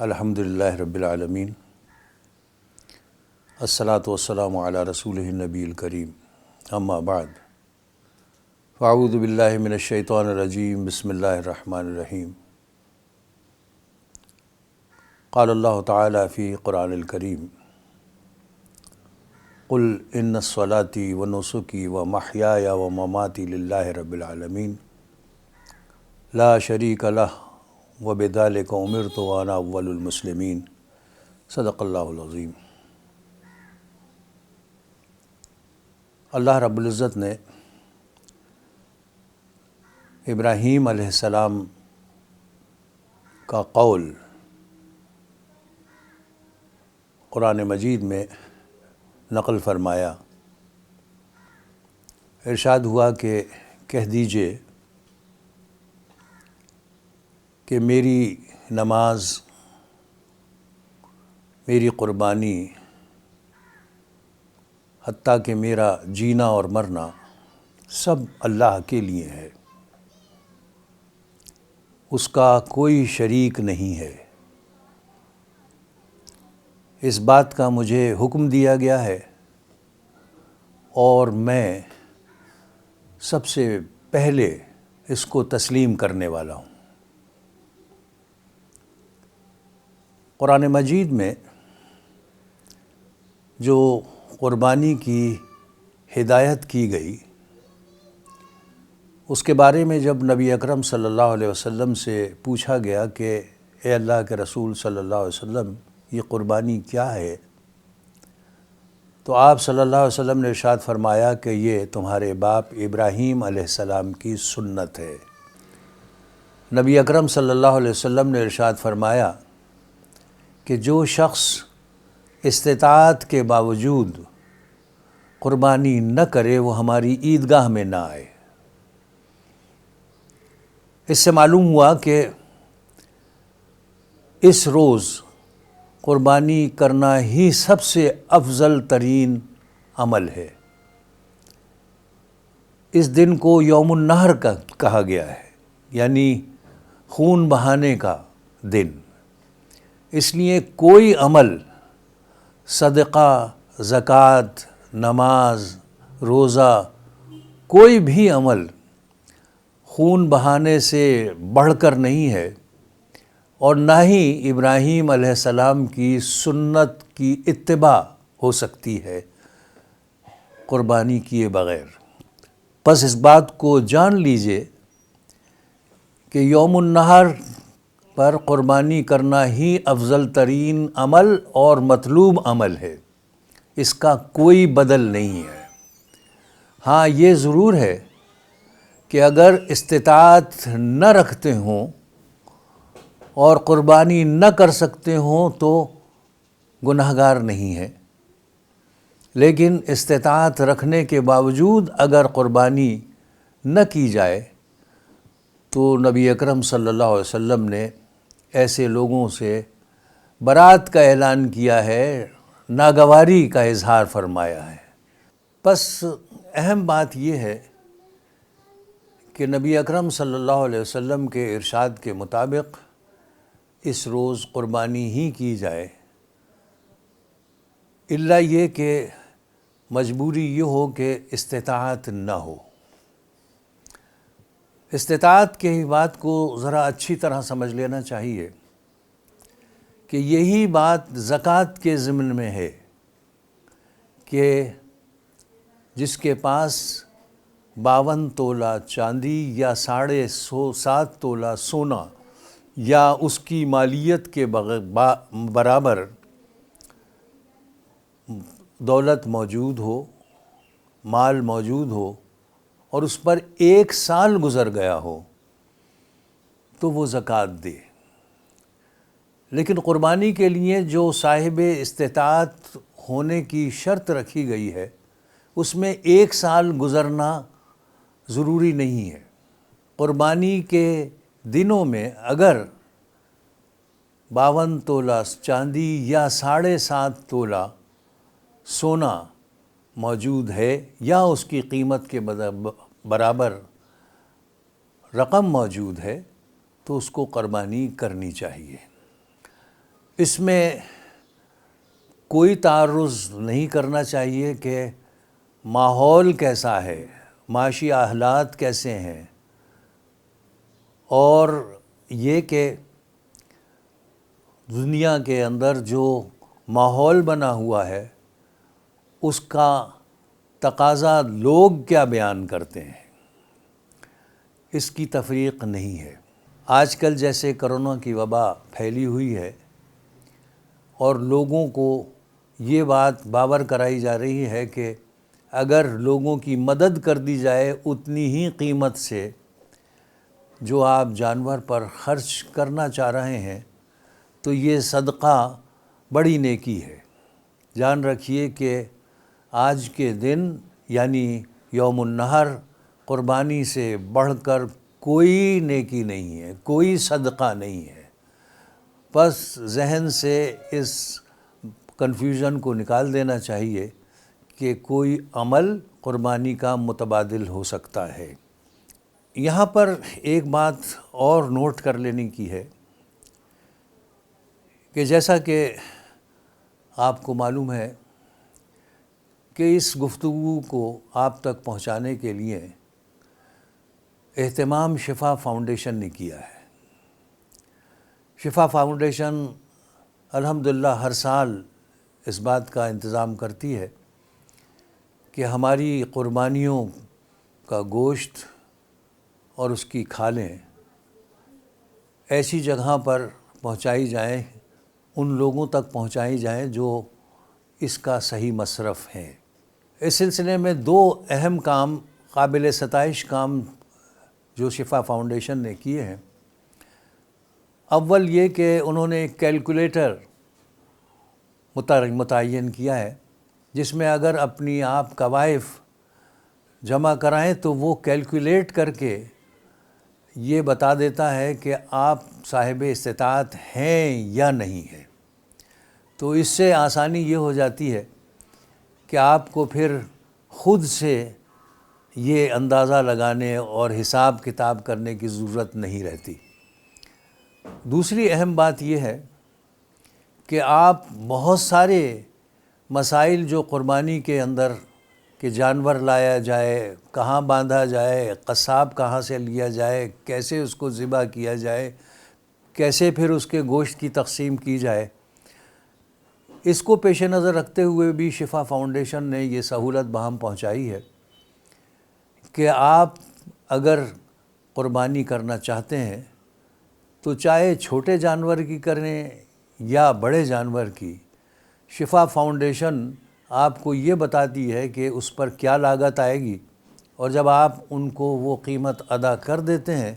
الحمدللہ رب العالمین، الصلاۃ والسلام علی رسولہ النبی الکریم، اما بعد فاعوذ باللہ من الشیطان الرجیم، بسم اللہ الرحمن الرحیم۔ قال اللہ تعالی فی قرآن الکریم، قل ان صلاتي ونسکی ومحیای ومماتی للہ رب العالمین لا شریک لہ وبذالک امرت وانا اول المسلمین، صدق اللہ العظیم۔ اللہ رب العزت نے ابراہیم علیہ السلام کا قول قرآن مجید میں نقل فرمایا، ارشاد ہوا کہ کہہ دیجئے کہ میری نماز، میری قربانی، حتیٰ کہ میرا جینا اور مرنا سب اللہ کے لیے ہے، اس کا کوئی شریک نہیں ہے۔ اس بات کا مجھے حکم دیا گیا ہے اور میں سب سے پہلے اس کو تسلیم کرنے والا ہوں۔ قرآن مجید میں جو قربانی کی ہدایت کی گئی، اس کے بارے میں جب نبی اکرم صلی اللہ علیہ وسلم سے پوچھا گیا کہ اے اللہ کے رسول صلی اللہ علیہ وسلم، یہ قربانی کیا ہے، تو آپ صلی اللہ علیہ وسلم نے ارشاد فرمایا کہ یہ تمہارے باپ ابراہیم علیہ السلام کی سنت ہے۔ نبی اکرم صلی اللہ علیہ وسلم نے ارشاد فرمایا کہ جو شخص استطاعت کے باوجود قربانی نہ کرے وہ ہماری عیدگاہ میں نہ آئے۔ اس سے معلوم ہوا کہ اس روز قربانی کرنا ہی سب سے افضل ترین عمل ہے۔ اس دن کو یوم النحر کا کہا گیا ہے، یعنی خون بہانے کا دن۔ اس لیے کوئی عمل، صدقہ، زکوٰۃ، نماز، روزہ، کوئی بھی عمل خون بہانے سے بڑھ کر نہیں ہے، اور نہ ہی ابراہیم علیہ السلام کی سنت کی اتباع ہو سکتی ہے قربانی کیے بغیر۔ بس اس بات کو جان لیجئے کہ یوم النحر پر قربانی کرنا ہی افضل ترین عمل اور مطلوب عمل ہے، اس کا کوئی بدل نہیں ہے۔ ہاں، یہ ضرور ہے کہ اگر استطاعت نہ رکھتے ہوں اور قربانی نہ کر سکتے ہوں تو گنہگار نہیں ہے، لیکن استطاعت رکھنے کے باوجود اگر قربانی نہ کی جائے تو نبی اکرم صلی اللہ علیہ وسلم نے ایسے لوگوں سے برات کا اعلان کیا ہے، ناگواری کا اظہار فرمایا ہے۔ بس اہم بات یہ ہے کہ نبی اکرم صلی اللہ علیہ وسلم کے ارشاد کے مطابق اس روز قربانی ہی کی جائے، الا یہ کہ مجبوری یہ ہو کہ استطاعت نہ ہو۔ استطاعت کی بات کو ذرا اچھی طرح سمجھ لینا چاہیے کہ یہی بات زکوٰۃ کے ضمن میں ہے کہ جس کے پاس 52 تولہ چاندی یا 7.5 تولہ سونا یا اس کی مالیت کے برابر دولت موجود ہو، مال موجود ہو، اور اس پر 1 سال گزر گیا ہو تو وہ زکوٰۃ دے۔ لیکن قربانی کے لیے جو صاحب استطاعت ہونے کی شرط رکھی گئی ہے، اس میں 1 سال گزرنا ضروری نہیں ہے۔ قربانی کے دنوں میں اگر 52 تولہ چاندی یا 7.5 تولہ سونا موجود ہے یا اس کی قیمت کے برابر رقم موجود ہے تو اس کو قربانی کرنی چاہیے۔ اس میں کوئی تعرض نہیں کرنا چاہیے کہ ماحول کیسا ہے، معاشی حالات کیسے ہیں، اور یہ کہ دنیا کے اندر جو ماحول بنا ہوا ہے اس کا تقاضا لوگ کیا بیان کرتے ہیں، اس کی تفریق نہیں ہے۔ آج کل جیسے کرونا کی وبا پھیلی ہوئی ہے اور لوگوں کو یہ بات باور کرائی جا رہی ہے کہ اگر لوگوں کی مدد کر دی جائے اتنی ہی قیمت سے جو آپ جانور پر خرچ کرنا چاہ رہے ہیں تو یہ صدقہ بڑی نیکی ہے۔ جان رکھیے کہ آج کے دن یعنی یوم النحر قربانی سے بڑھ کر کوئی نیکی نہیں ہے، کوئی صدقہ نہیں ہے۔ بس ذہن سے اس کنفیوژن کو نکال دینا چاہیے کہ کوئی عمل قربانی کا متبادل ہو سکتا ہے۔ یہاں پر ایک بات اور نوٹ کر لینے کی ہے کہ جیسا کہ آپ کو معلوم ہے کہ اس گفتگو کو آپ تک پہنچانے کے لیے اہتمام شفا فاؤنڈیشن نے کیا ہے۔ شفا فاؤنڈیشن الحمدللہ ہر سال اس بات کا انتظام کرتی ہے کہ ہماری قربانیوں کا گوشت اور اس کی کھالیں ایسی جگہ پر پہنچائی جائیں، ان لوگوں تک پہنچائی جائیں جو اس کا صحیح مصرف ہیں۔ اس سلسلے میں دو اہم کام، قابل ستائش کام جو شفا فاؤنڈیشن نے کیے ہیں۔ اول یہ کہ انہوں نے ایک کیلکولیٹر متعین کیا ہے جس میں اگر اپنی آپ کوائف جمع کرائیں تو وہ کیلکولیٹ کر کے یہ بتا دیتا ہے کہ آپ صاحب استطاعت ہیں یا نہیں ہیں۔ تو اس سے آسانی یہ ہو جاتی ہے کہ آپ کو پھر خود سے یہ اندازہ لگانے اور حساب کتاب کرنے کی ضرورت نہیں رہتی۔ دوسری اہم بات یہ ہے کہ آپ بہت سارے مسائل جو قربانی کے اندر کہ جانور لایا جائے، کہاں باندھا جائے، قصاب کہاں سے لیا جائے، کیسے اس کو ذبح کیا جائے، کیسے پھر اس کے گوشت کی تقسیم کی جائے، اس کو پیش نظر رکھتے ہوئے بھی شفا فاؤنڈیشن نے یہ سہولت بہم پہنچائی ہے کہ آپ اگر قربانی کرنا چاہتے ہیں تو چاہے چھوٹے جانور کی کریں یا بڑے جانور کی، شفا فاؤنڈیشن آپ کو یہ بتاتی ہے کہ اس پر کیا لاگت آئے گی، اور جب آپ ان کو وہ قیمت ادا کر دیتے ہیں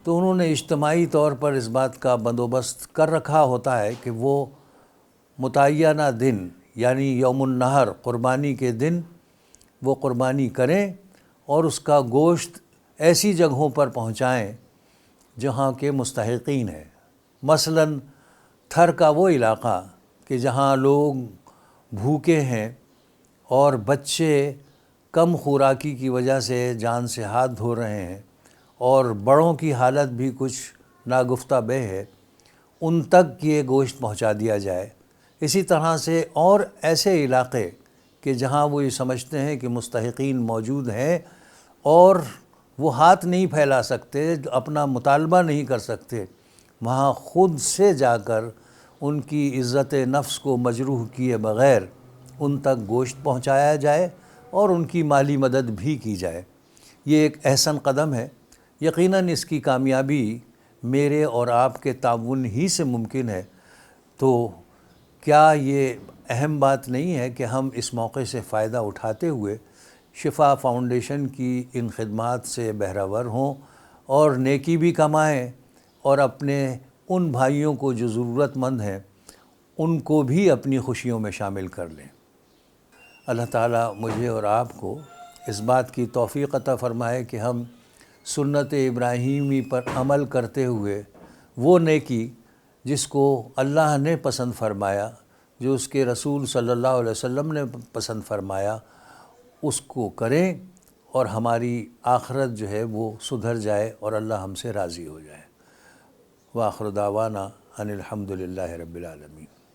تو انہوں نے اجتماعی طور پر اس بات کا بندوبست کر رکھا ہوتا ہے کہ وہ متعینہ دن یعنی یوم النحر قربانی کے دن وہ قربانی کریں اور اس کا گوشت ایسی جگہوں پر پہنچائیں جہاں کے مستحقین ہیں۔ مثلاً تھر کا وہ علاقہ کہ جہاں لوگ بھوکے ہیں اور بچے کم خوراکی کی وجہ سے جان سے ہاتھ دھو رہے ہیں اور بڑوں کی حالت بھی کچھ ناگفتہ بہ ہے، ان تک یہ گوشت پہنچا دیا جائے۔ اسی طرح سے اور ایسے علاقے کہ جہاں وہ یہ سمجھتے ہیں کہ مستحقین موجود ہیں اور وہ ہاتھ نہیں پھیلا سکتے، اپنا مطالبہ نہیں کر سکتے، وہاں خود سے جا کر ان کی عزت نفس کو مجروح کیے بغیر ان تک گوشت پہنچایا جائے اور ان کی مالی مدد بھی کی جائے۔ یہ ایک احسن قدم ہے۔ یقیناً اس کی کامیابی میرے اور آپ کے تعاون ہی سے ممکن ہے۔ تو کیا یہ اہم بات نہیں ہے کہ ہم اس موقع سے فائدہ اٹھاتے ہوئے شفا فاؤنڈیشن کی ان خدمات سے بہرہ ور ہوں اور نیکی بھی کمائیں اور اپنے ان بھائیوں کو جو ضرورت مند ہیں ان کو بھی اپنی خوشیوں میں شامل کر لیں۔ اللہ تعالیٰ مجھے اور آپ کو اس بات کی توفیق عطا فرمائے کہ ہم سنت ابراہیمی پر عمل کرتے ہوئے وہ نیکی جس کو اللہ نے پسند فرمایا، جو اس کے رسول صلی اللہ علیہ وسلم نے پسند فرمایا، اس کو کریں اور ہماری آخرت جو ہے وہ سدھر جائے اور اللہ ہم سے راضی ہو جائے۔ وآخر دعوانا ان الحمد للہ رب العالمین.